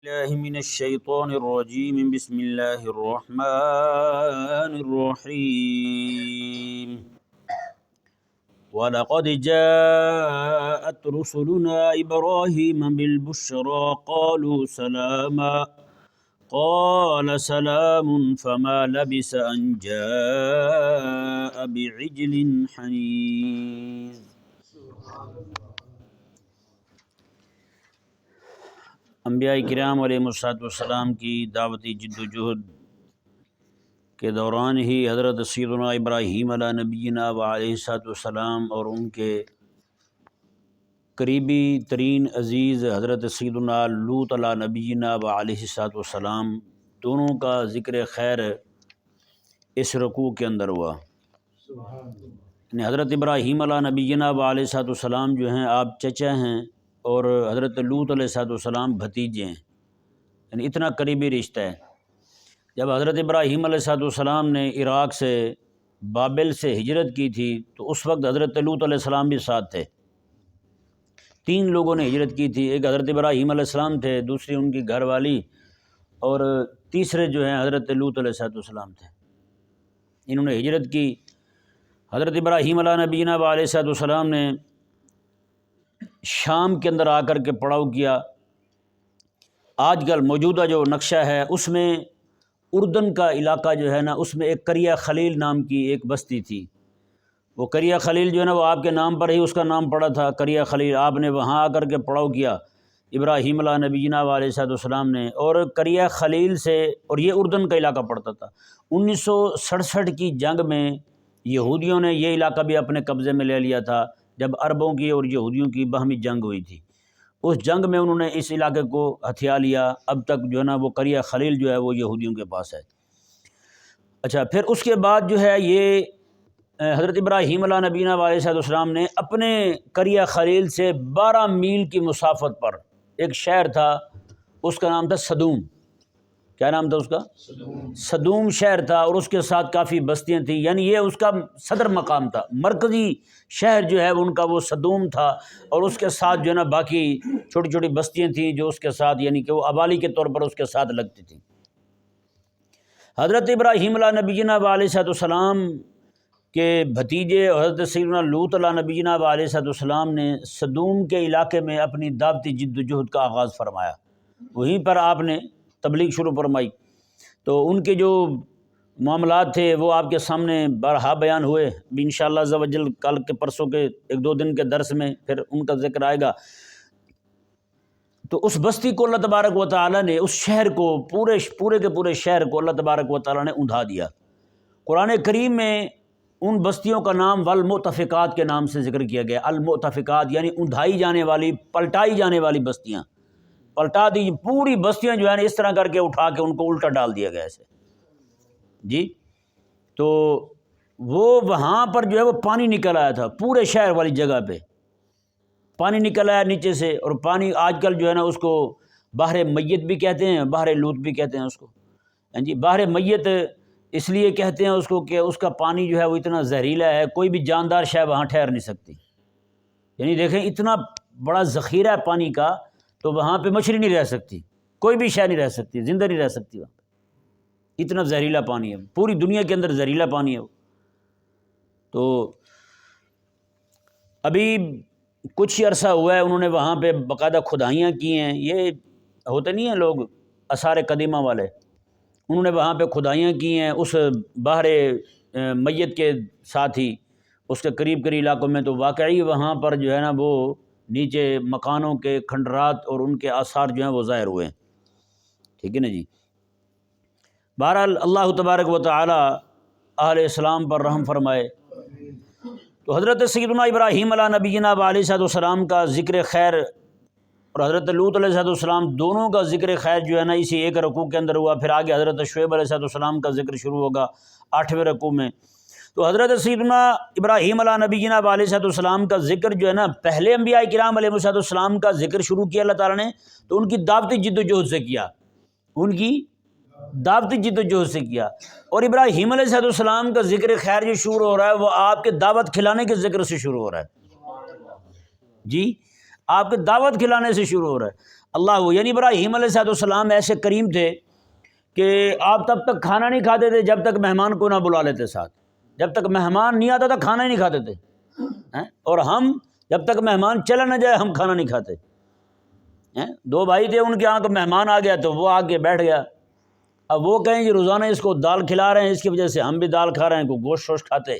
الله من الشيطان الرجيم بسم الله الرحمن الرحيم ولقد جاءت رسلنا إبراهيم بالبشرى قالوا سلاما قال سلام فما لبث أن جاء بعجل حنيذ۔ انبیاء کرام علیہ السلام کی دعوتی جد و جہد کے دوران ہی حضرت سیدنا ابراہیم علیہ نبینا و علیہ السلام اور ان کے قریبی ترین عزیز حضرت سیدنا لوط علیہ نبینا و علیہ السلام دونوں کا ذکر خیر اس رکوع کے اندر ہوا۔ یعنی حضرت ابراہیم علیہ نبینا و علیہ السلام جو ہیں آپ چچا ہیں اور حضرت لوط علیہ السلام بھتیجے ہیں، یعنی اتنا قریبی رشتہ ہے۔ جب حضرت ابراہیم علیہ السلام نے عراق سے بابل سے ہجرت کی تھی تو اس وقت حضرت لوط علیہ السلام بھی ساتھ تھے۔ 3 لوگوں نے ہجرت کی تھی، ایک حضرت ابراہیم علیہ السلام تھے، دوسری ان کی گھر والی، اور تیسرے جو ہیں حضرت لوط علیہ السلام تھے۔ انہوں نے ہجرت کی۔ حضرت ابراہیم علیہ نبینا و علیہ السلام نے شام کے اندر آ کر کے پڑاؤ کیا۔ آج کل موجودہ جو نقشہ ہے اس میں اردن کا علاقہ جو ہے نا، اس میں ایک قریہ خلیل نام کی ایک بستی تھی۔ وہ قریہ خلیل جو ہے نا وہ آپ کے نام پر ہی اس کا نام پڑا تھا، قریہ خلیل۔ آپ نے وہاں آ کر کے پڑاؤ کیا ابراہیم علیہ نبینا و علیہ السلام نے، اور قریہ خلیل سے، اور یہ اردن کا علاقہ پڑتا تھا۔ 1967 کی جنگ میں یہودیوں نے یہ علاقہ بھی اپنے قبضے میں لے لیا تھا، جب عربوں کی اور یہودیوں کی باہمی جنگ ہوئی تھی۔ اس جنگ میں انہوں نے اس علاقے کو ہتھیا لیا۔ اب تک جو ہے نا وہ قریہ خلیل جو ہے وہ یہودیوں کے پاس ہے۔ اچھا، پھر اس کے بعد جو ہے یہ حضرت ابراہیم علیہ نبینا و علیہ السلام نے اپنے قریہ خلیل سے 12 میل کی مسافت پر ایک شہر تھا، اس کا نام تھا صدوم۔ کیا نام تھا اس کا؟ صدوم شہر تھا، اور اس کے ساتھ کافی بستیاں تھیں، یعنی یہ اس کا صدر مقام تھا، مرکزی شہر جو ہے ان کا وہ صدوم تھا، اور اس کے ساتھ جو ہے نا باقی چھوٹی چھوٹی بستیاں تھیں جو اس کے ساتھ، یعنی کہ وہ آبالی کے طور پر اس کے ساتھ لگتی تھیں۔ حضرت ابراہیم علیہ نبینا و علیہ السلام کے بھتیجے حضرت سیدنا لوط علیہ نبینا و علیہ السلام نے صدوم کے علاقے میں اپنی دعوتی جد و جہد کا آغاز فرمایا۔ وہیں پر آپ نے تبلیغ شروع فرمائی۔ تو ان کے جو معاملات تھے وہ آپ کے سامنے بارہا بیان ہوئے، بھی انشاءاللہ عز و جل کل کے پرسوں کے 1-2 دن کے درس میں پھر ان کا ذکر آئے گا۔ تو اس بستی کو اللہ تبارک و تعالیٰ نے، اس شہر کو، پورے کے پورے شہر کو اللہ تبارک و تعالیٰ نے اندھا دیا۔ قرآن کریم میں ان بستیوں کا نام والمؤتفقات کے نام سے ذکر کیا گیا۔ المؤتفقات یعنی اندھائی جانے والی، پلٹائی جانے والی بستیاں، پلٹا دی پوری بستیاں جو ہے نا، اس طرح کر کے اٹھا کے ان کو الٹا ڈال دیا گیا ایسے جی۔ تو وہ وہاں پر جو ہے وہ پانی نکل آیا تھا، پورے شہر والی جگہ پہ پانی نکل آیا نیچے سے، اور پانی آج کل جو ہے نا اس کو بحر میت بھی کہتے ہیں، بحر لوط بھی کہتے ہیں اس کو جی۔ بحر میت اس لیے کہتے ہیں اس کو کہ اس کا پانی جو ہے وہ اتنا زہریلا ہے، کوئی بھی جاندار شے وہاں ٹھہر نہیں سکتی۔ یعنی دیکھیں اتنا بڑا ذخیرہ ہے پانی کا، تو وہاں پہ مچھلی نہیں رہ سکتی، کوئی بھی شے نہیں رہ سکتی، زندہ نہیں رہ سکتی وہاں پہ، اتنا زہریلا پانی ہے، پوری دنیا کے اندر زہریلا پانی ہے وہ۔ تو ابھی کچھ ہی عرصہ ہوا ہے انہوں نے وہاں پہ باقاعدہ کھدائیاں کی ہیں، یہ ہوتے نہیں ہیں لوگ آثار قدیمہ والے، انہوں نے وہاں پہ کھدائیاں کی ہیں اس بحر میت کے ساتھ ہی، اس کے قریب علاقوں میں۔ تو واقعی وہاں پر جو ہے نا وہ نیچے مکانوں کے کھنڈرات اور ان کے آثار جو ہیں وہ ظاہر ہوئے ہیں، ٹھیک ہے نا جی۔ بہرحال اللہ تبارک و تعالی اہل اسلام پر رحم فرمائے۔ تو حضرت سیدنا ابراہیم علیہ نبینا و علیہ السلام کا ذکر خیر اور حضرت لوط علیہ السلام دونوں کا ذکر خیر جو ہے نا اسی ایک رکوع کے اندر ہوا۔ پھر آگے حضرت شعیب علیہ السلام کا ذکر شروع ہوگا 8ویں رکوع میں۔ تو حضرت سیدنا ابراہیم علیہ نبینا و علیہ السلام کا ذکر جو ہے نا، پہلے انبیاء کرام علیہ السلام کا ذکر شروع کیا اللہ تعالیٰ نے تو ان کی دعوتی جد و جہد سے کیا، ان کی دعوتی جد و جہد سے کیا۔ اور ابراہیم علیہ السلام کا ذکر خیر جو شروع ہو رہا ہے وہ آپ کے دعوت کھلانے کے ذکر سے شروع ہو رہا ہے جی، آپ کے دعوت کھلانے سے شروع ہو رہا ہے۔ اللہ وہ یعنی ابراہیم علیہ السلام ایسے کریم تھے کہ آپ تب تک کھانا نہیں کھاتے تھے جب تک مہمان کو نہ بلا لیتے ساتھ. جب تک مہمان نہیں آتا تھا کھانا ہی نہیں کھاتے تھے. اور ہم جب تک مہمان چلا نہ جائے ہم کھانا نہیں کھاتے. دو بھائی تھے، ان کے یہاں کو مہمان آ گیا تو وہ آ کے بیٹھ گیا. اب وہ کہیں کہ روزانہ اس کو دال کھلا رہے ہیں، اس کی وجہ سے ہم بھی دال کھا رہے ہیں، کوئی گوشت شوشت کھاتے.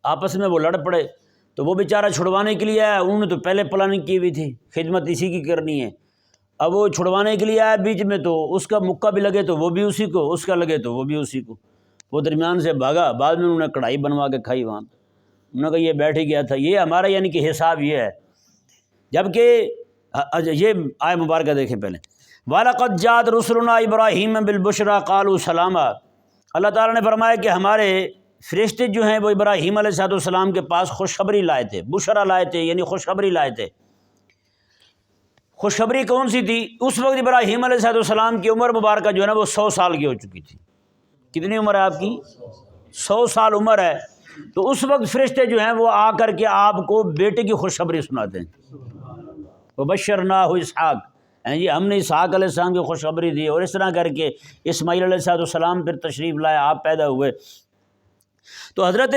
آپس میں وہ لڑ پڑے. تو وہ بیچارہ چھڑوانے کے لیے آیا، انہوں نے تو پہلے پلاننگ کی ہوئی تھی، خدمت اسی کی کرنی ہے. اب وہ چھڑوانے کے لیے آیا بیچ میں، تو اس کا مکہ بھی لگے تو وہ بھی اسی کو، اس کا لگے تو وہ بھی اسی کو. وہ درمیان سے بھاگا. بعد میں انہوں نے کڑھائی بنوا کے کھائی وہاں پہ. انہوں نے کہا یہ بیٹھ ہی گیا تھا. یہ ہمارا یعنی کہ حساب یہ ہے. جبکہ یہ آئے مبارکہ دیکھیں پہلے. وَلَقَدْ جَاءَتْ رُسُلُنَا إِبْرَاهِيمَ بِالْبُشْرَىٰ قَالُوا سَلَامًا. اللہ تعالیٰ نے فرمایا کہ ہمارے فرشتے جو ہیں وہ ابراہیم علیہ السلام کے پاس خوشخبری لائے تھے. بشرا لائے تھے یعنی خوشخبری لائے تھے. خوشخبری کون سی تھی؟ اس وقت ابراہیم علیہ السلام کی عمر مبارکہ جو ہے نا وہ 100 سال کی ہو چکی تھی. کتنی عمر ہے آپ کی؟ 100 سال عمر ہے. تو اس وقت فرشتے جو ہیں وہ آ کر کے آپ کو بیٹے کی خوشخبری سناتے ہیں. وَبَشَّرْنَاهُ اسحاق، جی ہم نے اسحاق علیہ السلام کی خوشخبری دی. اور اس طرح کر کے اسماعیل علیہ السلام پھر تشریف لائے، آپ پیدا ہوئے. تو حضرت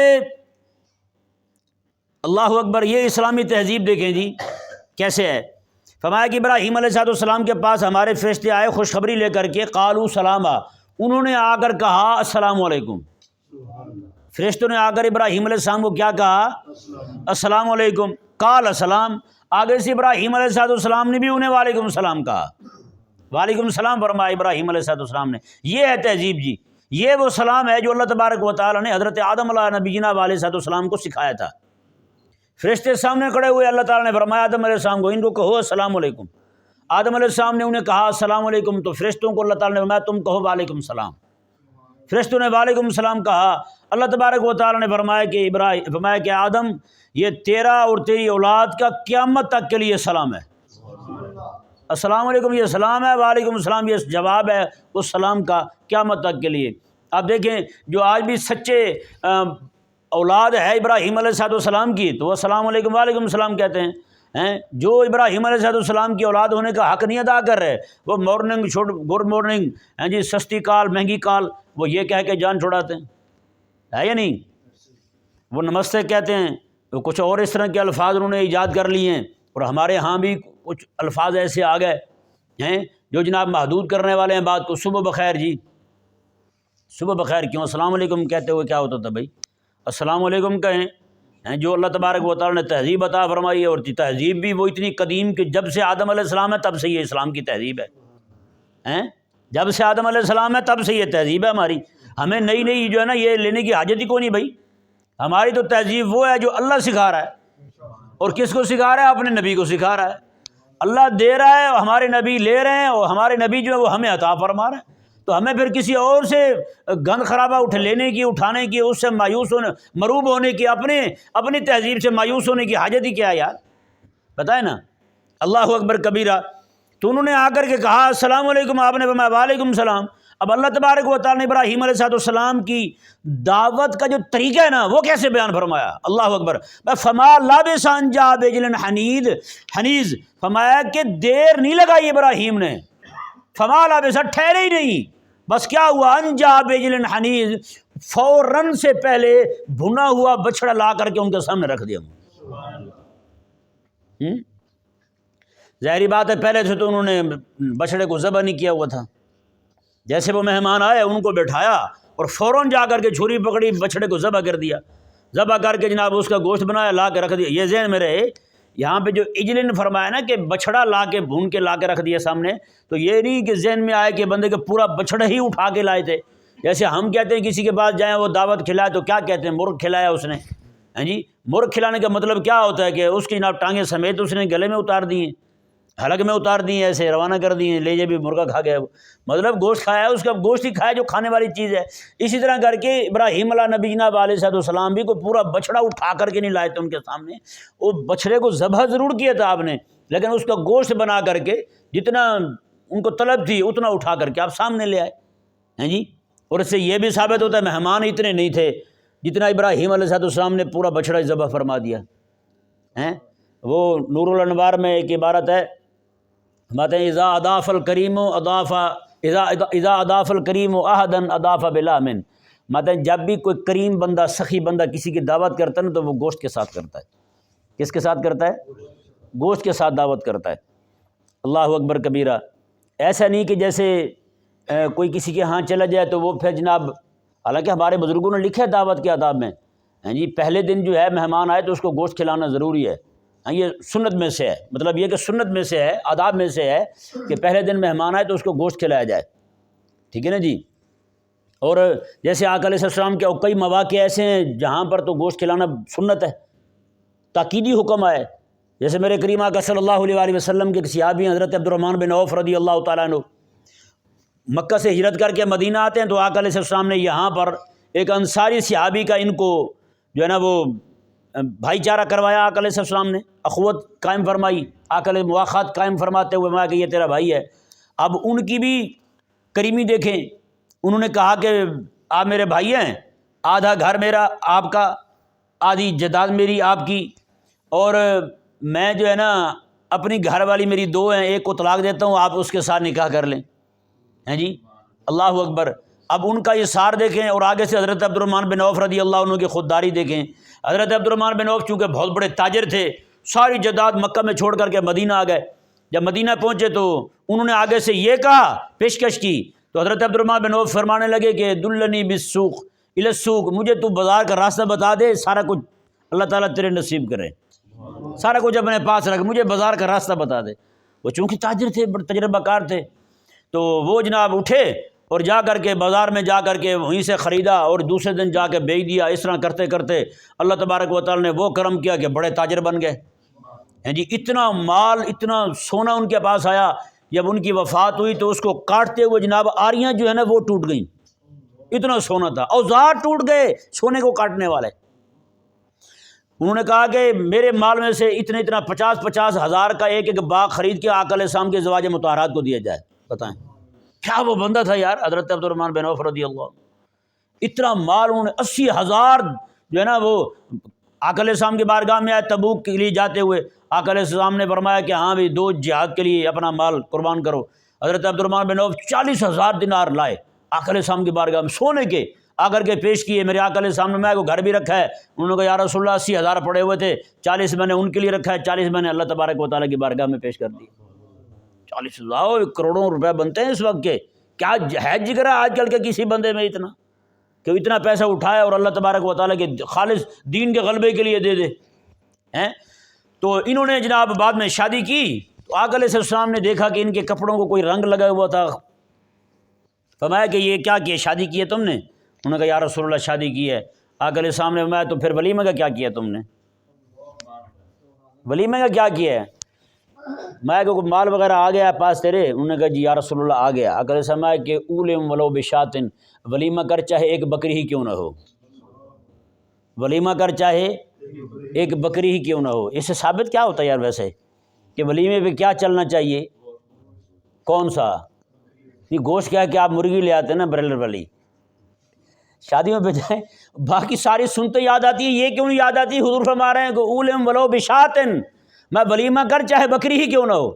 اللہ اکبر، یہ اسلامی تہذیب دیکھیں جی کیسے ہے. فرمایا کہ ابراہیم علیہ السلام کے پاس ہمارے فرشتے آئے خوشخبری لے کر کے. قالوا سلاما، انہوں نے آ کر کہا السلام علیکم. فرشتوں نے آ کر ابراہیم علیہ السلام کو کیا کہا؟ السلام علیکم. قال السلام. آگے سے ابراہیم علیہ السلام نے بھی انہیں وعلیکم السلام کہا. وعلیکم السلام فرمایا ابراہیم علیہ السلام نے. یہ ہے تہذیب جی. یہ وہ سلام ہے جو اللہ تبارک و تعالیٰ نے حضرت آدم علیہ نبینا علیہ السلام کو سکھایا تھا. فرشتے سامنے کھڑے ہوئے، اللہ تعالیٰ نے فرمایا آدم علیہ السلام کو ان کو کہو السلام علیکم. آدم علیہ السلام نے انہیں کہا السلام علیکم. تو فرشتوں کو اللہ تعالیٰ نے فرمایا تم کہو وعلیکم السلام. فرشتوں نے وعلیکم السلام کہا. اللہ تبارک و تعالیٰ نے فرمایا کہ آدم یہ تیرا اور تیری اولاد کا قیامت تک کے لیے سلام ہے. السلام علیکم یہ سلام ہے، وعلیکم السلام یہ جواب ہے اس سلام کا قیامت تک کے لیے. آپ دیکھیں جو آج بھی سچے اولاد ہے ابراہیم علیہ السلام کی تو وہ السلام علیکم وعلیکم السلام کہتے ہیں. جو ابراہیم علیہ السلام کی اولاد ہونے کا حق نہیں ادا کر رہے، وہ مارننگ گڈ مارننگ جی سستی کال مہنگی کال وہ یہ کہہ کے جان چھوڑاتے ہیں، ہے یا نہیں؟ وہ نمستے کہتے ہیں، وہ کچھ اور اس طرح کے الفاظ انہوں نے ایجاد کر لیے ہیں. اور ہمارے ہاں بھی کچھ الفاظ ایسے آ گئے ہیں جو جناب محدود کرنے والے ہیں بات کو. صبح بخیر جی، صبح بخیر کیوں؟ السلام علیکم کہتے ہوئے کیا ہوتا تھا بھائی؟ السلام علیکم کہیں. جو اللہ تبارک و تعالیٰ نے تہذیب عطا فرمائی ہے، اور تہذیب بھی وہ اتنی قدیم کہ جب سے آدم علیہ السلام ہے تب سے یہ اسلام کی تہذیب ہے. جب سے آدم علیہ السلام ہے تب سے یہ تہذیب ہے ہماری. ہمیں نئی نئی جو ہے نا یہ لینے کی حاجت ہی کوئی نہیں بھائی. ہماری تو تہذیب وہ ہے جو اللہ سکھا رہا ہے. اور کس کو سکھا رہا ہے؟ اپنے نبی کو سکھا رہا ہے. اللہ دے رہا ہے اور ہمارے نبی لے رہے ہیں، اور ہمارے نبی جو ہے وہ ہمیں عطا فرما رہے ہیں. تو ہمیں پھر کسی اور سے گند خرابہ اٹھانے کی اس سے مایوس ہونے مروب ہونے کی اپنی تہذیب سے مایوس ہونے کی حاجت ہی کیا یار؟ بتائیں نا. اللہ اکبر کبیرہ. تو انہوں نے آ کر کے کہا السلام علیکم، آپ نے فرمایا وعلیکم السلام. اب اللہ تبارک و تعالیٰ نے ابراہیم علیہ السلام کی دعوت کا جو طریقہ ہے نا وہ کیسے بیان فرمایا؟ اللہ اکبر. فما لبث ان جاء بعجل حنیذ. فرمایا کہ دیر نہیں لگائی ابراہیم نے. فما لبث ٹھہرے ہی نہیں، بس کیا ہوا؟ ان جاء بعجل حنیذ، فوراً سے پہلے بھنا ہوا بچڑا لا کر کے ان کے سامنے رکھ دیا. ظاہری بات ہے پہلے سے تو انہوں نے بچڑے کو ذبح نہیں کیا ہوا تھا. جیسے وہ مہمان آئے ان کو بٹھایا اور فوراً جا کر کے چھری پکڑی بچڑے کو ذبح کر دیا. ذبح کر کے جناب اس کا گوشت بنایا لا کے رکھ دیا. یہ ذہن میں رہے یہاں پہ جو اجلن فرمایا نا کہ بچڑا لا کے بھون کے لا کے رکھ دیا سامنے، تو یہ نہیں کہ ذہن میں آئے کہ بندے کے پورا بچڑا ہی اٹھا کے لائے تھے. جیسے ہم کہتے ہیں کسی کے پاس جائیں وہ دعوت کھلائے تو کیا کہتے ہیں؟ مرغ کھلایا اس نے. جی مرغ کھلانے کا مطلب کیا ہوتا ہے کہ اس کی جناب ٹانگیں سمیت اس نے گلے میں اتار دی ہیں، حلق میں اتار دی ہیں، ایسے روانہ کر دی ہیں، لے جے بھی مرغا کھا گیا. مطلب گوشت کھایا ہے، اس کا گوشت ہی کھایا جو کھانے والی چیز ہے. اسی طرح کر کے ابراہیم علیہ نبی جناب علیہ السلام بھی کوئی پورا بچڑا اٹھا کر کے نہیں لائے تھے ان کے سامنے. وہ بچڑے کو ذبح ضرور کیا تھا آپ نے، لیکن اس کا گوشت بنا کر کے جتنا ان کو طلب تھی اتنا اٹھا کر کے آپ سامنے لے آئے ہیں جی. اور اس سے یہ بھی ثابت ہوتا ہے مہمان اتنے نہیں تھے جتنا ابراہیم علیہ السلام نے پورا بچڑا ذبح فرما دیا. وہ نور الانوار میں ایک عبارت ہے فرماتے ہیں اذا اضاف الکریم اضاف اذا اضاف الکریم احدا اضاف بلامن، فرماتے ہیں جب بھی کوئی کریم بندہ، سخی بندہ کسی کی دعوت کرتا ہے نا تو وہ گوشت کے ساتھ کرتا ہے۔ کس کے ساتھ کرتا ہے؟ گوشت کے ساتھ دعوت کرتا ہے۔ اللہ اکبر کبیرہ۔ ایسا نہیں کہ جیسے کوئی کسی کے ہاں چلا جائے تو وہ پھر جناب، حالانکہ ہمارے بزرگوں نے لکھا ہے دعوت کے آداب میں، ہاں جی، پہلے دن جو ہے مہمان آئے تو اس کو گوشت کھلانا ضروری ہے، ہاں یہ سنت میں سے ہے، مطلب یہ کہ سنت میں سے ہے، آداب میں سے ہے کہ پہلے دن مہمان آئے تو اس کو گوشت کھلایا جائے، ٹھیک ہے نا جی۔ اور جیسے آقا علیہ السلام کے کئی مواقع ایسے ہیں جہاں پر تو گوشت کھلانا سنت ہے، تاکیدی حکم آئے، جیسے میرے کریم آقا صلی اللہ علیہ وآلہ وسلم کے صحابی حضرت عبدالرحمن بن عوف رضی اللہ تعالیٰ عنہ مکہ سے ہجرت کر کے مدینہ آتے ہیں تو آقا علیہ السلام نے یہاں پر ایک انصاری صحابی کا ان کو جو ہے نا وہ بھائی چارہ کروایا، آقا علیہ السلام نے اخوت قائم فرمائی، آقا علیہ مواخات قائم فرماتے ہوئے میں کہ یہ تیرا بھائی ہے۔ اب ان کی بھی کریمی دیکھیں، انہوں نے کہا کہ آپ میرے بھائی ہیں، آدھا گھر میرا آپ کا، آدھی جائیداد میری آپ کی، اور میں جو ہے نا اپنی گھر والی میری دو ہیں، ایک کو طلاق دیتا ہوں، آپ اس کے ساتھ نکاح کر لیں، ہیں جی، اللہ اکبر۔ اب ان کا یہ سار دیکھیں، اور آگے سے حضرت عبدالرحمن بن عوف رضی اللہ عنہ کی خودداری دیکھیں۔ حضرت عبدالرحمن بن عوف چونکہ بہت بڑے تاجر تھے، ساری جائیداد مکہ میں چھوڑ کر کے مدینہ آ گئے۔ جب مدینہ پہنچے تو انہوں نے آگے سے یہ کہا، پیشکش کی، تو حضرت عبدالرحمن بن عوف فرمانے لگے کہ دلنی بالسوق الی السوق، مجھے تو بازار کا راستہ بتا دے، سارا کچھ اللہ تعالیٰ تیرے نصیب کرے، سارا کچھ اپنے پاس رکھ، مجھے بازار کا راستہ بتا دے۔ وہ چونکہ تاجر تھے، بڑے تجربہ کار تھے، تو وہ جناب اٹھے اور جا کر کے بازار میں جا کر کے وہیں سے خریدا اور دوسرے دن جا کے بیچ دیا۔ اس طرح کرتے کرتے اللہ تبارک و تعالیٰ نے وہ کرم کیا کہ بڑے تاجر بن گئے، ہیں جی۔ اتنا مال، اتنا سونا ان کے پاس آیا، جب ان کی وفات ہوئی تو اس کو کاٹتے ہوئے جناب آریاں جو ہے نا وہ ٹوٹ گئیں، اتنا سونا تھا، اوزار ٹوٹ گئے سونے کو کاٹنے والے۔ انہوں نے کہا کہ میرے مال میں سے اتنا 50 ہزار کا ایک ایک باغ خرید کے آقا علیہ السلام کے زواج مطہرات کو دیا جائے۔ بتائیں کیا وہ بندہ تھا یار، حضرت عبدالرحمن بن عوف رضی اللہ عنہ۔ اتنا مال انہوں نے 80,000 جو ہے نا وہ آقا علیہ السلام کی بارگاہ میں آئے تبوک کے لیے جاتے ہوئے، آقا علیہ السلام نے فرمایا کہ ہاں بھی 2 جہاد کے لیے اپنا مال قربان کرو۔ حضرت عبدالرحمن بن عوف 40,000 دینار لائے آقا علیہ السلام کی بارگاہ میں سونے کے، آ کر کے پیش کیے۔ میرے آقا علیہ السلام نے میں کو گھر بھی رکھا ہے، انہوں نے کہا یا رسول اللہ 80,000 پڑے ہوئے تھے، 40 میں نے ان کے لیے رکھا ہے، 40 میں نے اللہ تبارک و تعالیٰ کی بارگاہ میں پیش کر دی۔ 40,000 کروڑوں روپے بنتے ہیں اس وقت کے، کیا ہے جگر ہے آج کل کے کسی بندے میں اتنا کہ اتنا پیسہ اٹھائے اور اللہ تبارک و تعالیٰ کے خالص دین کے غلبے کے لیے دے دے ہیں۔ تو انہوں نے جناب بعد میں شادی کی تو آقا علیہ السلام نے دیکھا کہ ان کے کپڑوں کو کوئی رنگ لگا ہوا تھا، فرمایا کہ یہ کیا کیا، شادی کی ہے تم نے؟ انہوں نے کہا یا رسول اللہ شادی کی ہے۔ آقا علیہ السلام نے فرمایا تو پھر ولیمہ کا کیا کیا تم نے؟ ولیمہ کا کیا کیا ہے؟ میں کہ مال وغیرہ آ گیا پاس تیرے؟ انہوں نے کہا جی یا رسول اللہ آ گیا۔ آقا علیہ السلام ہے کہ اولم ولو بشاتن، ولیمہ کر چاہے ایک بکری ہی کیوں نہ ہو، ولیمہ کر چاہے ایک بکری ہی کیوں نہ ہو۔ اس سے ثابت کیا ہوتا ہے یار ویسے کہ ولیمے پہ کیا چلنا چاہیے؟ کون سا؟ یہ گوشت کیا ہے کہ آپ مرغی لے آتے ہیں نا برائلر والی، شادیوں پہ جائیں باقی ساری سنتے یاد آتی ہیں، یہ کیوں نہیں یاد آتی؟ حضور فرما رہے ہیں کہ اولم ولو بشاتن، میں ولیمہ کر چاہے بکری ہی کیوں نہ ہو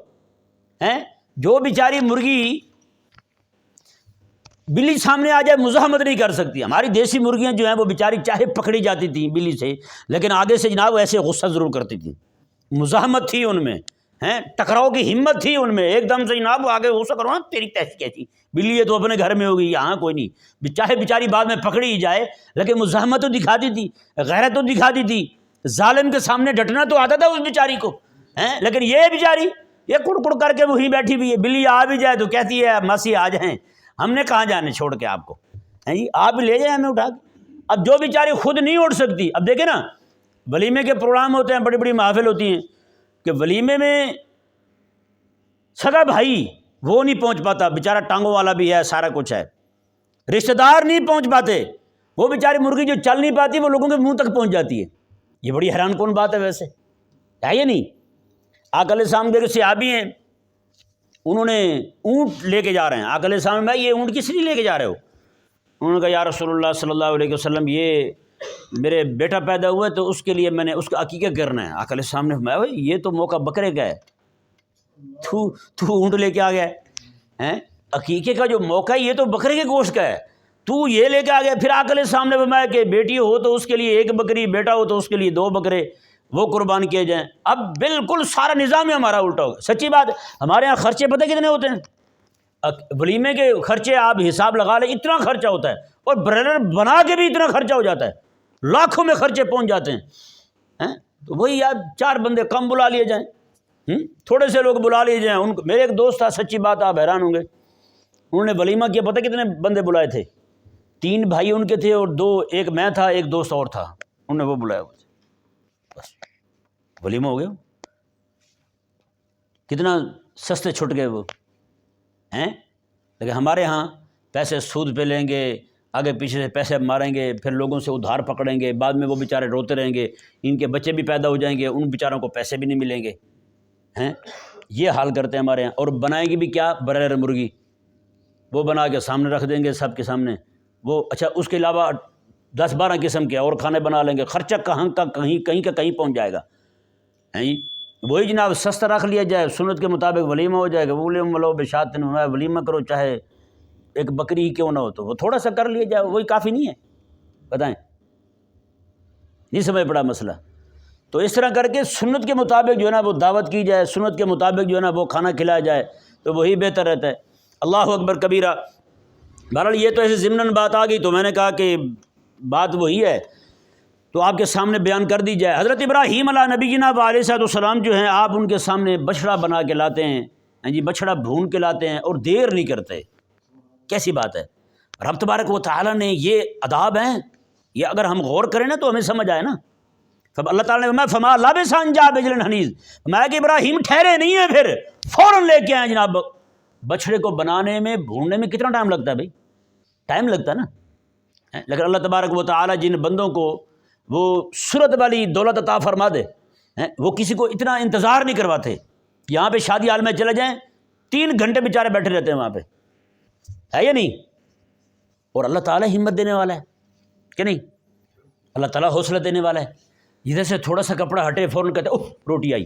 ہیں۔ جو بیچاری مرغی بلی سامنے آ جائے مزاحمت نہیں کر سکتی، ہماری دیسی مرغیاں جو ہیں وہ بیچاری چاہے پکڑی جاتی تھیں بلی سے، لیکن آگے سے جناب ایسے غصہ ضرور کرتی تھیں، مزاحمت تھی ان میں، ہیں ٹکراؤ کی ہمت تھی ان میں، ایک دم سے جناب آگے غصہ کرو نا تیری تیسی کیسی بلی ہے تو اپنے گھر میں ہوگی، یہاں کوئی نہیں، چاہے بیچاری بعد میں پکڑی ہی جائے لیکن مزاحمت تو دکھاتی تھی، غیرت تو دکھاتی تھی، ظالم کے سامنے ڈٹنا تو آتا تھا اس بیچاری کو، ہیں۔ لیکن یہ بیچاری یہ کڑ کڑ کر کے وہیں بیٹھی ہوئی ہے، بلی آ بھی جائے تو کہتی ہے ماسی آ جائیں، ہم نے کہاں جانے چھوڑ کے آپ کو، ہیں جی آپ لے جائیں ہمیں اٹھا کے۔ اب جو بیچاری خود نہیں اٹھ سکتی، اب دیکھیں نا ولیمے کے پروگرام ہوتے ہیں، بڑی بڑی محافل ہوتی ہیں کہ ولیمے میں سگا بھائی وہ نہیں پہنچ پاتا، بیچارہ ٹانگوں والا بھی ہے، سارا کچھ ہے، رشتہ دار نہیں پہنچ پاتے، وہ بیچاری مرغی جو چل نہیں پاتی وہ لوگوں کے منہ تک پہنچ جاتی ہے۔ یہ بڑی حیران کن بات ہے ویسے، ہے یہ نہیں؟ آقا علیہ السلام کے صحابی ہیں، انہوں نے اونٹ لے کے جا رہے ہیں، آقا علیہ السلام میں یہ اونٹ کس لیے لے کے جا رہے ہو؟ انہوں نے کہا یا رسول اللہ صلی اللہ علیہ وسلم یہ میرے بیٹا پیدا ہوا ہے تو اس کے لیے میں نے اس کا عقیقہ کرنا ہے۔ آقا علیہ السلام نے فرمایا یہ تو موقع بکرے کا ہے، تو اونٹ لے کے آ گیا ہے. عقیقے کا جو موقع ہے یہ تو بکرے کے گوشت کا ہے، تو یہ لے کے آ گیا. پھر آقا علیہ السلام نے فرمایا کہ بیٹی ہو تو اس کے لیے 1 بکری، بیٹا ہو تو اس کے لیے 2 بکرے وہ قربان کیے جائیں. اب بالکل سارا نظام ہی ہمارا الٹا ہوگا. سچی بات، ہمارے ہاں خرچے پتہ کتنے ہوتے ہیں؟ ولیمے کے خرچے آپ حساب لگا لیں، اتنا خرچہ ہوتا ہے، اور برنر بنا کے بھی اتنا خرچہ ہو جاتا ہے، لاکھوں میں خرچے پہنچ جاتے ہیں. تو وہی یار 4 بندے کم بلا لیے جائیں، تھوڑے سے لوگ بلا لیے جائیں. میرے ایک دوست تھا، سچی بات آپ حیران ہوں گے، انہوں نے ولیمہ کیا، پتہ کتنے بندے بلائے تھے؟ 3 بھائی ان کے تھے اور 2، ایک میں تھا، ایک دوست اور تھا، انہوں نے وہ بلایا ہوئے تھے. بس ولیمہ ہو گیا. کتنا سستے چھٹ گئے وہ ہیں. لیکن ہمارے ہاں پیسے سود پہ لیں گے، آگے پیچھے سے پیسے ماریں گے، پھر لوگوں سے ادھار پکڑیں گے، بعد میں وہ بیچارے روتے رہیں گے، ان کے بچے بھی پیدا ہو جائیں گے، ان بیچاروں کو پیسے بھی نہیں ملیں گے ہیں. یہ حال کرتے ہیں ہمارے یہاں. اور بنائیں گے بھی کیا؟ برائر مرغی، وہ بنا کے سامنے رکھ دیں گے سب کے سامنے. وہ اچھا اس کے علاوہ 10-12 قسم کے اور کھانے بنا لیں گے. خرچہ کہیں کا کہیں پہنچ جائے گا. وہی جناب سستا رکھ لیا جائے، سنت کے مطابق ولیمہ ہو جائے گا. ولیمہ لو بشات، ولیمہ کرو چاہے 1 بکری ہی کیوں نہ ہو، تو وہ تھوڑا سا کر لیا جائے، وہی کافی نہیں ہے؟ بتائیں، نہیں سمجھ پڑا مسئلہ؟ تو اس طرح کر کے سنت کے مطابق جو ہے نا وہ دعوت کی جائے، سنت کے مطابق جو ہے نا وہ کھانا کھلایا جائے، تو وہی بہتر رہتا ہے. اللہ اکبر کبیرہ. بہرحال یہ تو ایسے ضمناً بات آ گئی، تو میں نے کہا کہ بات وہی ہے تو آپ کے سامنے بیان کر دی جائے. حضرت ابراہیم علیہ نبی جناب علیہ السلام جو ہیں، آپ ان کے سامنے بچڑا بنا کے لاتے ہیں، بچڑا بھون کے لاتے ہیں اور دیر نہیں کرتے. کیسی بات ہے؟ رب تبارک و تعالیٰ نے یہ آداب ہیں، یہ اگر ہم غور کریں نا تو ہمیں سمجھ آئے نا. اللہ تعالیٰ نے فما لبث ان جاء بعجل حنیذ، میں کہ ابراہیم ٹھہرے نہیں ہیں، پھر فوراً لے کے آئے. جناب بچڑے کو بنانے میں، بھوننے میں کتنا ٹائم لگتا ہے بھائی؟ ٹائم لگتا ہے نا. لیکن اللہ تبارک و تعالیٰ جن بندوں کو وہ سرت والی دولت عطا فرما دے، وہ کسی کو اتنا انتظار نہیں کرواتے. یہاں پہ شادی حال میں چلے جائیں، 3 گھنٹے بیچارے بیٹھے رہتے ہیں وہاں پہ، ہے یا نہیں؟ اور اللہ تعالیٰ ہمت دینے والا ہے کہ نہیں؟ اللہ تعالیٰ حوصلہ دینے والا ہے. ادھر سے تھوڑا سا کپڑا ہٹے فوراً کہتے اوہ روٹی آئی.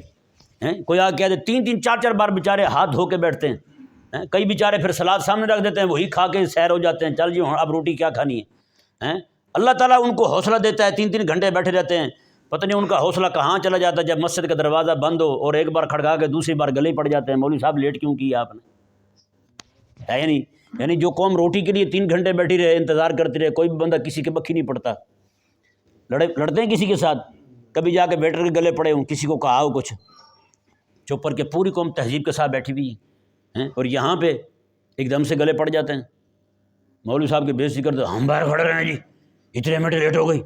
کوئی آ کے کہہ دے 3-3 4-4 بار بیچارے ہاتھ دھو کے بیٹھتے ہیں. کئی بیچارے پھر سلاد سامنے رکھ دیتے ہیں، وہی کھا کے سیر ہو جاتے ہیں، چل جی اب روٹی کیا کھانی ہے. اللہ تعالیٰ ان کو حوصلہ دیتا ہے، 3-3 گھنٹے بیٹھے رہتے ہیں، پتہ نہیں ان کا حوصلہ کہاں چلا جاتا ہے جب مسجد کا دروازہ بند ہو اور ایک بار کھڑکا کے دوسری بار گلے پڑ جاتے ہیں، مولوی صاحب لیٹ کیوں کیا آپ نے؟ ہے یا نہیں؟ یعنی جو قوم روٹی کے لیے 3 گھنٹے بیٹھی رہے، انتظار کرتی رہے، کوئی بھی بندہ کسی کے بکھی نہیں پڑتا. لڑتے ہیں کسی کے ساتھ، کبھی جا کے بیٹر کے گلے پڑے ہوں، کسی کو کہا ہو کچھ، چپ کر کے پوری قوم تہذیب کے ساتھ بیٹھی ہوئی ہے، اور یہاں پہ ایک دم سے گلے پڑ جاتے ہیں. مولوی صاحب کی بےعزتی کرتے، ہم باہر کھڑے رہے ہیں جی، اتنے منٹ لیٹ ہو گئی.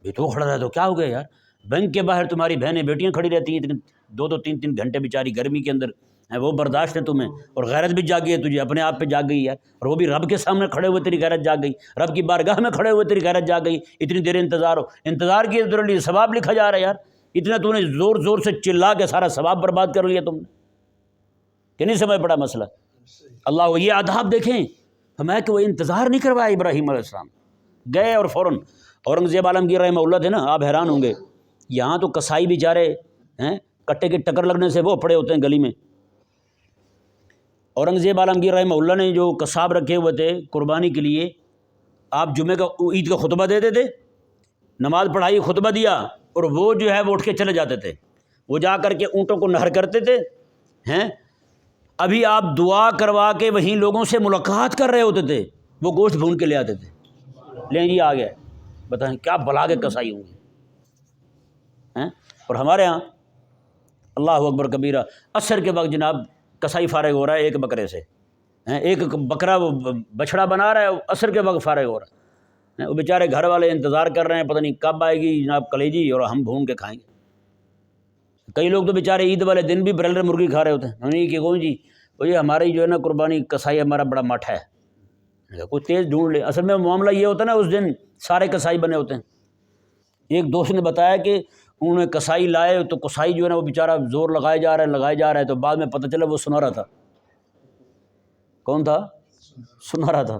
یہ تو کھڑا رہا تو کیا ہو گیا یار؟ بینک کے باہر تمہاری بہنیں بیٹیاں کھڑی رہتی ہیں 2-3 گھنٹے بیچاری گرمی کے اندر، وہ برداشت ہے تمہیں، اور غیرت بھی جاگ گئی ہے تجھے، اپنے آپ پہ جاگ گئی ہے، اور وہ بھی رب کے سامنے کھڑے ہوئے تیری غیرت جاگ گئی، رب کی بارگاہ میں کھڑے ہوئے تیری غیرت جاگ گئی. اتنی دیر انتظار کیے تیرے لیے ثواب لکھا جا رہا ہے یار. اتنا تو نے زور زور سے چلا کے سارا ثواب برباد کر لیا تم نے، کہ نہیں سمجھ پڑا مسئلہ؟ اللہ یہ آداب دیکھیں، ہمیں کہ وہ انتظار نہیں کروایا ابراہیم علیہ السلام، گئے اور فوراً. اورنگزیب عالمگیر رحمہ اللہ تھے نا، آپ حیران ہوں گے، یہاں تو کسائی بیچارے کٹے کے ٹکر لگنے سے وہ پڑے ہوتے ہیں گلی میں. اورنگزیب عالمگیر رحمہ اللہ نے جو قصاب رکھے ہوئے تھے قربانی کے لیے، آپ جمعہ کا عید کا خطبہ دیتے تھے، نماز پڑھائی، خطبہ دیا، اور وہ جو ہے وہ اٹھ کے چلے جاتے تھے، وہ جا کر کے اونٹوں کو نہر کرتے تھے. ابھی آپ دعا کروا کے وہیں لوگوں سے ملاقات کر رہے ہوتے تھے، وہ گوشت بھون کے لے آتے تھے، لیں جی آ گیا. بتائیں کیا بلا کے کسائی ہوں گے. اور ہمارے ہاں اللہ اکبر کبیرہ، عصر کے وقت جناب کسائی فارغ ہو رہا ہے ایک بکرے سے، ایک بکرا وہ بچڑا بنا رہا ہے، عصر کے وقت فارغ ہو رہا ہے. وہ بیچارے گھر والے انتظار کر رہے ہیں، پتہ نہیں کب آئے گی جناب کلیجی اور ہم بھون کے کھائیں گے. کئی لوگ تو بیچارے عید والے دن بھی برلر مرغی کھا رہے ہوتے ہیں. کہ کون جی وہ یہ ہماری جو ہے نا قربانی کسائی ہمارا بڑا مٹھ ہے، کوئی تیز ڈھونڈ لے. اصل میں معاملہ یہ ہوتا ہے نا، اس دن سارے کسائی بنے ہوتے ہیں. ایک دوست نے بتایا کہ انہوں نے کسائی لائے تو کسائی جو ہے نا وہ بیچارہ زور لگائے جا رہا ہے، تو بعد میں پتہ چلا وہ سنارا تھا. کون تھا؟ سنارا تھا.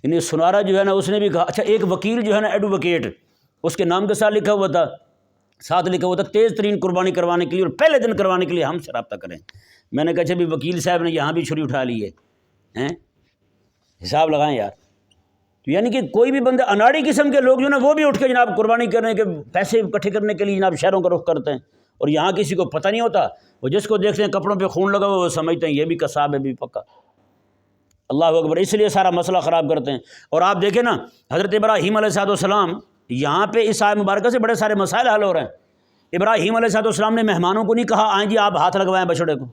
یعنی سنارا جو ہے نا اس نے بھی کہا. اچھا ایک وکیل جو ہے نا ایڈوکیٹ، اس کے نام کے ساتھ لکھا ہوا تھا ساتھ لکھا ہوتا تیز ترین قربانی کروانے کے لیے اور پہلے دن کروانے کے لیے ہم سے رابطہ کریں۔ میں نے کہا اچھا بھی وکیل صاحب نے یہاں بھی چھری اٹھا لی ہے، حساب لگائیں یار۔ تو یعنی کہ کوئی بھی بندہ اناڑی قسم کے لوگ جو نا وہ بھی اٹھ کے جناب قربانی کرنے کے پیسے اکٹھے کرنے کے لیے جناب شہروں کا رخ کرتے ہیں، اور یہاں کسی کو پتہ نہیں ہوتا، وہ جس کو دیکھتے ہیں کپڑوں پہ خون لگا ہوا وہ سمجھتے ہیں یہ بھی قصاب ہے بھی پکا۔ اللہ اکبر، اس لیے سارا مسئلہ خراب کرتے ہیں۔ اور آپ دیکھیں نا حضرت ابراہیم علیہ السلام، یہاں پہ اس آیت مبارکہ سے بڑے سارے مسائل حل ہو رہے ہیں۔ ابراہیم علیہ السلام نے مہمانوں کو نہیں کہا آئیں جی آپ ہاتھ لگوائیں بچڑے کو،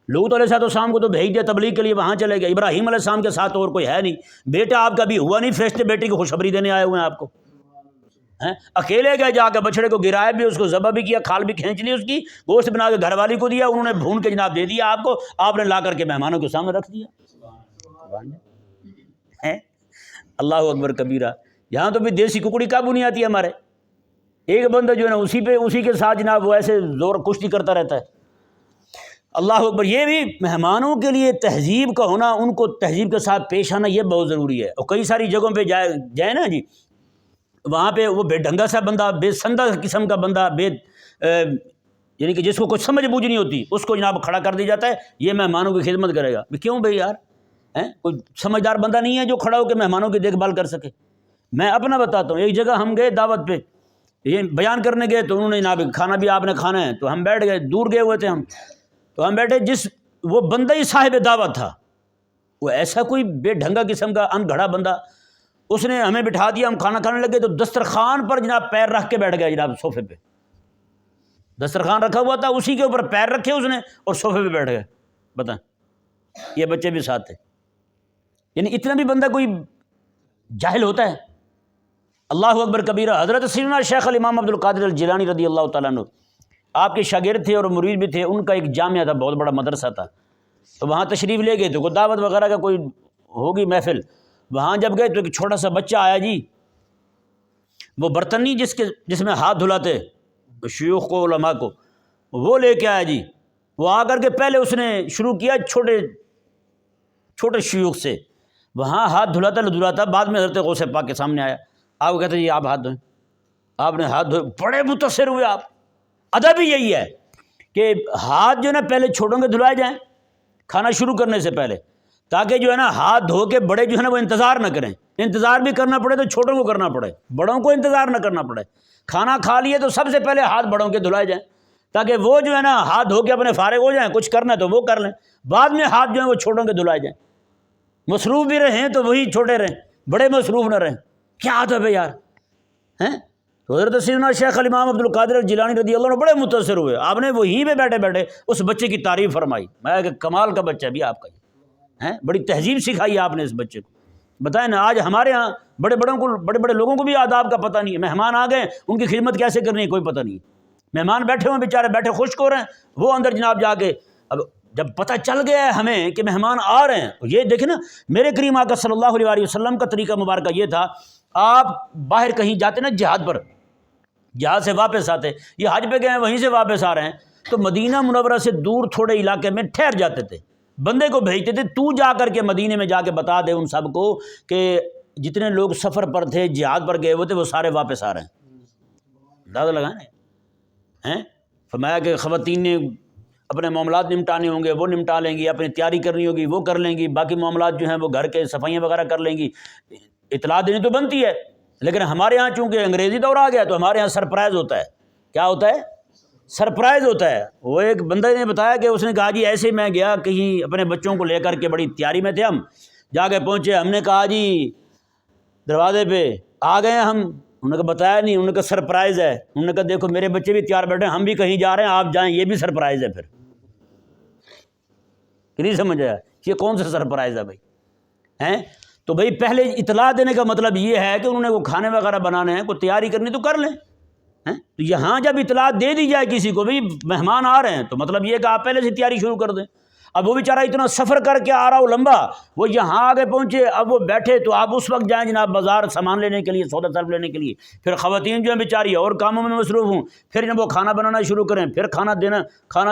لوط علیہ السلام کو تو بھیج دیا تبلیغ کے لیے، وہاں چلے گئے۔ ابراہیم علیہ السلام کے ساتھ اور کوئی ہے نہیں، بیٹا آپ کا بھی ہوا نہیں، فرشتے بیٹی کی خوشخبری دینے آئے ہوئے ہیں آپ کو، اکیلے گئے، جا کے بچڑے کو گرایا بھی، اس کو ذبح بھی کیا، کھال بھی کھینچ لی، اس کی گوشت بنا کے گھر والی کو دیا، انہوں نے بھون کے جناب دے دیا آپ کو، آپ نے لا کر کے مہمانوں کے سامنے رکھ دیا۔ اللہ اکبر کبیرہ۔ یہاں تو بھی دیسی ککڑی قابو نہیں آتی ہے ہمارے، ایک بندہ جو ہے نا اسی کے ساتھ جناب وہ ایسے زور کشتی کرتا رہتا ہے۔ اللہ اکبر، یہ بھی مہمانوں کے لیے تہذیب کا ہونا، ان کو تہذیب کے ساتھ پیش آنا یہ بہت ضروری ہے۔ اور کئی ساری جگہوں پہ جائے نا جی، وہاں پہ وہ بے ڈھنگا سا بندہ، بے سندہ قسم کا بندہ، یعنی کہ جس کو کچھ سمجھ بوجھ نہیں ہوتی، اس کو جناب کھڑا کر دیا جاتا ہے یہ مہمانوں کی خدمت کرے گا۔ کیوں بھائی یار، کوئی سمجھدار بندہ نہیں ہے جو کھڑا ہو کے مہمانوں کی دیکھ بھال کر سکے؟ میں اپنا بتاتا ہوں، ایک جگہ ہم گئے دعوت پہ، یہ بیان کرنے گئے تو انہوں نے جناب کھانا بھی آپ نے کھانا ہے، تو ہم بیٹھ گئے، دور گئے ہوئے تھے ہم، تو ہم بیٹھے، وہ بندہ ہی صاحب دعوت تھا، وہ ایسا کوئی بے ڈھنگا قسم کا ان گھڑا بندہ، اس نے ہمیں بٹھا دیا، ہم کھانا کھانے لگے تو دسترخوان پر جناب پیر رکھ کے بیٹھ گیا، جناب صوفے پہ دسترخوان رکھا ہوا تھا، اسی کے اوپر پیر رکھے اس نے اور صوفے پہ بیٹھ گئے۔ بتائیں، یہ بچے بھی ساتھ تھے، یعنی اتنا بھی بندہ کوئی جاہل ہوتا ہے؟ اللہ اکبر کبیرہ۔ حضرت سیدنا شیخ الامام عبد القادر الجیلانی رضی اللہ تعالیٰ عنہ آپ کے شاگرد تھے اور مرید بھی تھے، ان کا ایک جامعہ تھا، بہت بڑا مدرسہ تھا، تو وہاں تشریف لے گئے، تو کوئی دعوت وغیرہ کا کوئی ہوگی محفل، وہاں جب گئے تو ایک چھوٹا سا بچہ آیا جی، وہ برتنی جس میں ہاتھ دھلاتے شیوخ کو، علماء کو، وہ لے کے آیا جی، وہ آ کر کے پہلے اس نے شروع کیا چھوٹے شیوخ سے، وہاں ہاتھ دھلاتا، بعد میں حضرت غوث پاک کے سامنے آیا، آپ کو کہتے جی آپ ہاتھ دھوئیں، آپ نے ہاتھ دھوئے، بڑے متاثر ہوئے آپ۔ ادب ہی یہی ہے کہ ہاتھ جو ہے نا پہلے چھوٹوں کے دھلائے جائیں کھانا شروع کرنے سے پہلے، تاکہ جو ہے نا ہاتھ دھو کے بڑے جو ہے نا وہ انتظار نہ کریں، انتظار بھی کرنا پڑے تو چھوٹوں کو کرنا پڑے، بڑوں کو انتظار نہ کرنا پڑے۔ کھانا کھا لیے تو سب سے پہلے ہاتھ بڑوں کے دھلائے جائیں، تاکہ وہ جو ہے نا ہاتھ دھو کے اپنے فارغ ہو جائیں، کچھ کرنا ہے تو وہ کر لیں، بعد میں ہاتھ جو ہیں وہ چھوٹوں کے دھلائے جائیں۔ مصروف بھی رہیں تو وہی چھوٹے رہیں، بڑے مصروف نہ رہیں۔ کیا ادب ہے یار، تو حضرت سیدنا شیخ الامام عبد القادر الجیلانی رضی اللہ عنہ بڑے متاثر ہوئے، آپ نے وہیں پہ بیٹھے بیٹھے اس بچے کی تعریف فرمائی، میں کہ کمال کا بچہ بھی آپ کا یہ، بڑی تہذیب سکھائی آپ نے اس بچے کو۔ بتائیں نا، آج ہمارے ہاں بڑے لوگوں کو بھی آداب کا پتہ نہیں ہے، مہمان آ گئے ان کی خدمت کیسے کرنی ہے کوئی پتہ نہیں ہے، مہمان بیٹھے ہوئے بیچارے بیٹھے خشک ہو رہے ہیں، وہ اندر جناب جا کے، اب جب پتہ چل گیا ہے ہمیں کہ مہمان آ رہے ہیں، یہ دیکھیں نا میرے کریم آقا صلی اللہ علیہ وسلم کا طریقہ مبارکہ یہ تھا، آپ باہر کہیں جاتے نا جہاد پر، جہاں سے واپس آتے، یہ حج پہ گئے ہیں وہیں سے واپس آ رہے ہیں، تو مدینہ منورہ سے دور تھوڑے علاقے میں ٹھہر جاتے تھے، بندے کو بھیجتے تھے، تو جا کر کے مدینے میں جا کے بتا دے ان سب کو کہ جتنے لوگ سفر پر تھے، جہاد پر گئے ہوئے تھے، وہ سارے واپس آ رہے ہیں۔ اندازہ لگائیں، فرمایا کہ خواتین نے اپنے معاملات نمٹانے ہوں گے وہ نمٹا لیں گی، اپنی تیاری کرنی ہوگی وہ کر لیں گی، باقی معاملات جو ہیں وہ گھر کے صفائیاں وغیرہ کر لیں گی، اطلاع دینی تو بنتی ہے، لیکن ہمارے ہاں چونکہ انگریزی دور آ گیا تو ہمارے ہاں سرپرائز ہوتا ہے۔ کیا ہوتا ہے؟ سرپرائز ہوتا ہے۔ وہ ایک بندے نے بتایا کہ اس نے کہا جی ایسے میں گیا کہیں اپنے بچوں کو لے کر کے، بڑی تیاری میں تھے ہم، جا کے پہنچے، ہم نے کہا جی دروازے پہ آ گئے ہم، انہوں نے کہا بتایا نہیں، انہوں نے کہا سرپرائز ہے، انہوں نے کہا دیکھو میرے بچے بھی تیار بیٹھے ہیں، ہم بھی کہیں جا رہے ہیں، آپ جائیں، یہ بھی سرپرائز ہے۔ پھر کہ نہیں سمجھ آیا یہ کون سا سرپرائز ہے بھائی؟ تو بھائی پہلے اطلاع دینے کا مطلب یہ ہے کہ انہوں نے وہ کھانے وغیرہ بنانے ہیں، کوئی تیاری کرنی تو کر لیں۔ تو یہاں جب اطلاع دے دی جائے کسی کو بھائی مہمان آ رہے ہیں، تو مطلب یہ کہ آپ پہلے سے تیاری شروع کر دیں۔ اب وہ بیچارہ اتنا سفر کر کے آ رہا ہو لمبا، وہ یہاں آگے پہنچے، اب وہ بیٹھے، تو آپ اس وقت جائیں جناب بازار سامان لینے کے لیے، سودا صرف لینے کے لیے، پھر خواتین جو ہیں بیچاری اور کاموں میں مصروف ہوں، پھر جب وہ کھانا بنانا شروع کریں، پھر کھانا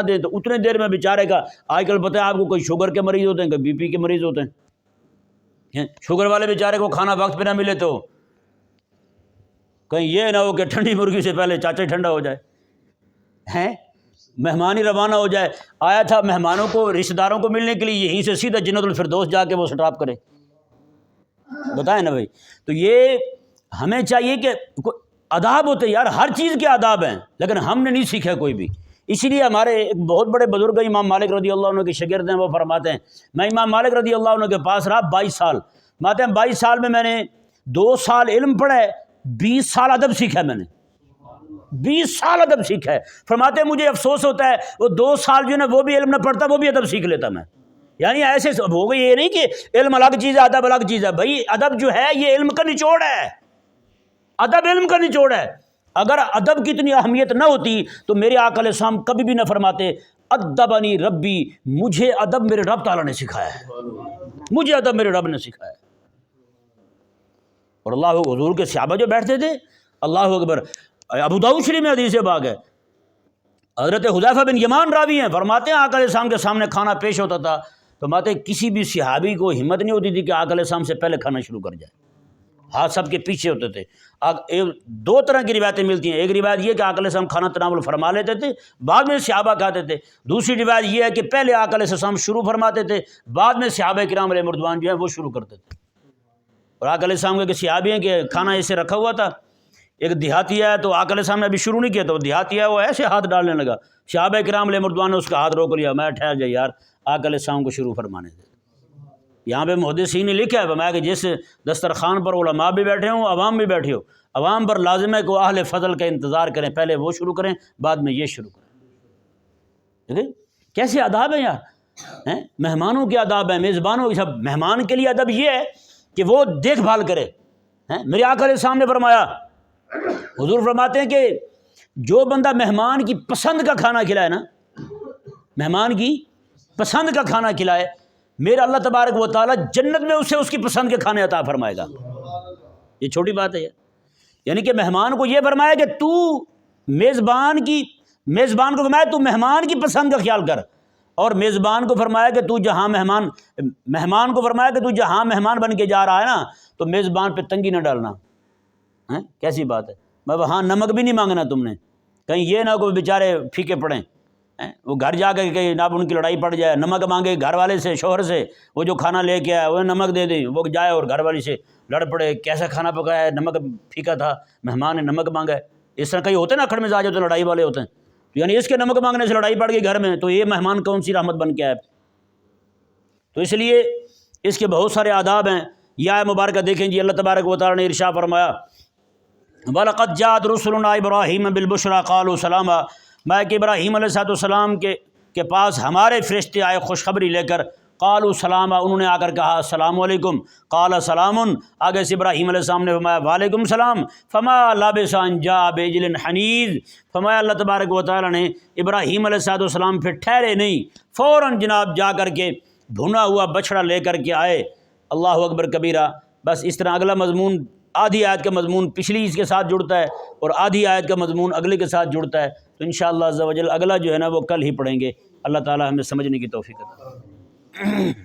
دیں، تو اتنے دیر میں بیچارے کا، آج کل پتہ ہے آپ کو، کوئی شوگر کے مریض ہوتے ہیں، کوئی بی پی کے مریض ہوتے ہیں، شوگر والے بیچارے کو کھانا وقت پہ نہ ملے تو کہیں یہ نہ ہو کہ ٹھنڈی مرغی سے پہلے چاچا ٹھنڈا ہو جائے، ہیں مہمان ہی روانہ ہو جائے۔ آیا تھا مہمانوں کو، رشتہ داروں کو ملنے کے لیے، یہیں سے سیدھا جنت الفردوس جا کے وہ سٹاپ کرے، بتائیں نا بھائی۔ تو یہ ہمیں چاہیے کہ آداب ہوتے ہیں یار، ہر چیز کے آداب ہیں، لیکن ہم نے نہیں سیکھا کوئی بھی۔ اسی لیے ہمارے ایک بہت بڑے بزرگ امام مالک رضی اللہ عنہ کے شاگرد ہیں، وہ فرماتے ہیں، میں امام مالک رضی اللہ عنہ کے پاس رہا 22 سال، فرماتے ہیں 22 سال میں نے 2 سال علم پڑھا ہے، 20 سال ادب سیکھا ہے، میں نے 20 سال ادب سیکھا ہے۔ فرماتے ہیں مجھے افسوس ہوتا ہے وہ 2 سال جو ہے نا وہ بھی علم نہ پڑھتا، وہ بھی ادب سیکھ لیتا میں۔ یعنی ایسے ہو گئی، یہ نہیں کہ علم الگ چیز ہے ادب الگ چیز ہے، بھائی ادب جو ہے یہ علم کا نچوڑ ہے، ادب علم کا نچوڑ ہے۔ اگر ادب کی اتنی اہمیت نہ ہوتی تو میرے آقا علیہ السلام کبھی بھی نہ فرماتے ادبنی ربی، مجھے ادب میرے رب تعالیٰ نے سکھایا ہے، مجھے ادب میرے رب نے سکھایا ہے۔ اور اللہ حضور کے صحابہ جو بیٹھتے تھے، اللہ اکبر، ابو داؤد شریف میں حدیث پاک ہے، حضرت حذیفہ بن یمان راوی ہیں، فرماتے ہیں آقا علیہ السلام کے سامنے کھانا پیش ہوتا تھا، فرماتے ہیں کسی بھی صحابی کو ہمت نہیں ہوتی تھی کہ آقا علیہ السلام سے پہلے کھانا شروع کر جائے، ہاتھ سب کے پیچھے ہوتے تھے۔ 2 طرح کی روایتیں ملتی ہیں، ایک روایت یہ کہ آقا علیہ السلام کھانا تناول فرما لیتے تھے، بعد میں صحابہ کھاتے تھے، دوسری روایت یہ ہے کہ پہلے آقا علیہ السلام شروع فرماتے تھے، بعد میں صحابہ کرام علیہ رضوان جو ہیں وہ شروع کرتے تھے۔ اور آقا علیہ السلام کے صحابی ہیں کہ کھانا ایسے رکھا ہوا تھا، ایک دیہاتی ہے تو آقا علیہ السلام نے ابھی شروع نہیں کیا، تو وہ دیہاتی ہے وہ ایسے ہاتھ ڈالنے لگا، صحابہ کرام علیہ رضوان نے اس کا ہاتھ روک لیا، میں ٹھہر جائے یار، آقا علیہ السلام کو شروع فرمانے دے۔ یہاں پہ محدثین نے لکھا ہے فرمایا کہ جس دسترخوان پر علماء بھی بیٹھے ہوں، عوام بھی بیٹھے ہو، عوام پر لازم ہے کہ وہ اہل فضل کا انتظار کریں، پہلے وہ شروع کریں بعد میں یہ شروع کریں۔ دیکھیں کیسے آداب ہیں یار، مہمانوں کے آداب ہیں، میزبانوں کے سب۔ مہمان کے لیے ادب یہ ہے کہ وہ دیکھ بھال کرے۔ میرے آقا علیہ السلام نے فرمایا، حضور فرماتے ہیں کہ جو بندہ مہمان کی پسند کا کھانا کھلائے نا، مہمان کی پسند کا کھانا کھلائے، میرا اللہ تبارک و تعالیٰ جنت میں اسے اس کی پسند کے کھانے عطا فرمائے گا۔ یہ چھوٹی بات ہے یعنی کہ مہمان کو یہ فرمایا کہ تو میزبان کو فرمایا تو مہمان کی پسند کا خیال کر، اور میزبان کو فرمایا کہ تو جہاں مہمان کو فرمایا کہ تو جہاں مہمان بن کے جا رہا ہے نا تو میزبان پہ تنگی نہ ڈالنا۔ کیسی بات ہے، میں وہاں نمک بھی نہیں مانگنا تم نے، کہیں یہ نہ کوئی بیچارے پھیکے پڑیں، وہ گھر جا کے کہیں نہ ان کی لڑائی پڑ جائے، نمک مانگے گھر والے سے، شوہر سے، وہ جو کھانا لے کے آیا وہ نمک دے دیں، وہ جائے اور گھر والی سے لڑ پڑے، کیسا کھانا پکایا ہے، نمک پھیکا تھا، مہمان نے نمک مانگا ہے۔ اس طرح کئی ہوتے ہیں نا اکھڑ مزاج ہوتے ہیں، لڑائی والے ہوتے ہیں، یعنی اس کے نمک مانگنے سے لڑائی پڑ گئی گھر میں، تو یہ مہمان کون سی رحمت بن کے آئے۔ تو اس لیے اس کے بہت سارے آداب ہیں۔ یہ آیت مبارکہ دیکھیں جی، اللہ تبارک و تعالیٰ نے ارشاد فرمایا، وَلَقَدْ جَاءَتْ رُسُلُنَا إِبْرَاهِيمَ بِالْبُشْرَىٰ قَالُوا سَلَامًا، میں کہ ابراہیم علیہ السلام کے پاس ہمارے فرشتے آئے خوشخبری لے کر، قالوا سلاما، انہوں نے آ کر کہا السلام علیکم، قال سلام، آگے سے ابراہیم علیہ السلام نے فرمایا وعلیکم السلام، فما لبث ان جاء بعجل حنیذ، فرمایا اللہ تبارک و تعالیٰ نے ابراہیم علیہ السلام پھر ٹھہرے نہیں، فوراً جناب جا کر کے بھنا ہوا بچڑا لے کر کے آئے۔ اللہ اکبر کبیرہ۔ بس اس طرح اگلا مضمون، آدھی آیت کا مضمون پچھلی اس کے ساتھ جڑتا ہے اور آدھی آیت کا مضمون اگلے کے ساتھ جڑتا ہے، تو انشاءاللہ عز و جل اگلا جو ہے نا وہ کل ہی پڑھیں گے۔ اللہ تعالی ہمیں سمجھنے کی توفیق عطا فرمائے۔